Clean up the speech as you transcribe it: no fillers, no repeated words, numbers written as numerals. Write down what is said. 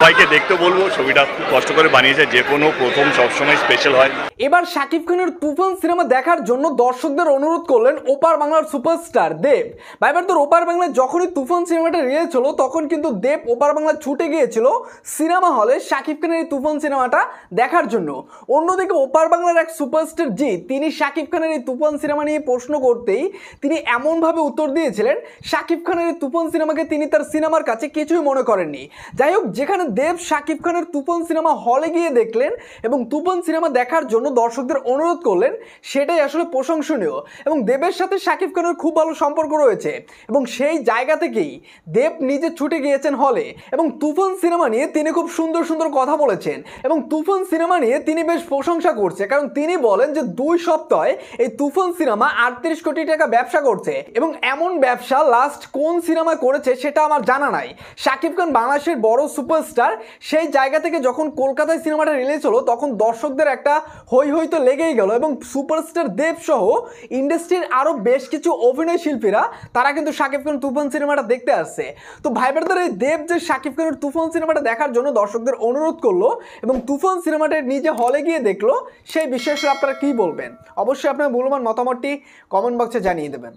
সবাইকে দেখতে বলবো, ছবিটা খুব কষ্ট করে বানিয়েছে, যে কোনো প্রথম সবসময় স্পেশাল হয়। এবার শাকিব খানের তুফান সিনেমা দেখার জন্য দর্শকদের অনুরোধ করলেন ওপার বাংলার সুপারস্টার দেব। এবার তো ওপার বাংলায় যখনই তুফান সিনেমাটা রিলিজ হলো তখন কিন্তু দেব ওপার বাংলা ছুটে গিয়েছিল সিনেমা হলে শাকিব খানের এই তুফান সিনেমাটা দেখার জন্য। অন্যদিকে ওপার বাংলার এক সুপারস্টার জিৎ, তিনি শাকিব খানের এই তুফান সিনেমা নিয়ে প্রশ্ন করতেই তিনি এমনভাবে উত্তর দিয়েছিলেন, শাকিব খানের এই তুফান সিনেমাকে তিনি তার সিনেমার কাছে কিছুই মনে করেননি। যাই হোক, যেখানে দেব শাকিব খানের তুফান সিনেমা হলে গিয়ে দেখলেন এবং তুফান সিনেমা দেখার জন্য দর্শকদের অনুরোধ করলেন, সেটাই আসলে প্রশংসনীয়। এবং দেবের সাথে শাকিব খানের খুব ভালো সম্পর্ক রয়েছে এবং সেই জায়গা থেকেই দেব নিজে ছুটে গিয়েছেন হলে এবং তুফান সিনেমা নিয়ে তিনি খুব সুন্দর সুন্দর কথা বলেছেন এবং তুফান সিনেমা নিয়ে তিনি বেশ প্রশংসা করছে, কারণ তিনি বলেন যে 2 সপ্তাহে এই তুফান সিনেমা 38 কোটি টাকা ব্যবসা করছে এবং এমন ব্যবসা লাস্ট কোন সিনেমা করেছে সেটা আমার জানা নাই। শাকিব খান বাংলাদেশের বড় সুপারস্টার, সেই জায়গা থেকে যখন কলকাতায় সিনেমাটা রিলিজ হলো তখন দর্শকদের একটা হই হই তো লেগেই গেল এবং সুপারস্টার দেব সহ ইন্ডাস্ট্রির আরও বেশ কিছু অভিনয় শিল্পীরা তারা কিন্তু শাকিব খান তুফান সিনেমাটা দেখতে আসছে। তো ভাই ব্রাদার, এই দেব যে শাকিব খানের তুফান সিনেমাটা দেখার জন্য দর্শকদের অনুরোধ করলো এবং তুফান সিনেমাটা নিজে হলে গিয়ে দেখলো, সেই বিষয়ে আপনারা কি বলবেন? অবশ্যই আপনার মূল্যবান মতামতটি কমেন্ট বক্সে জানিয়ে দেবেন।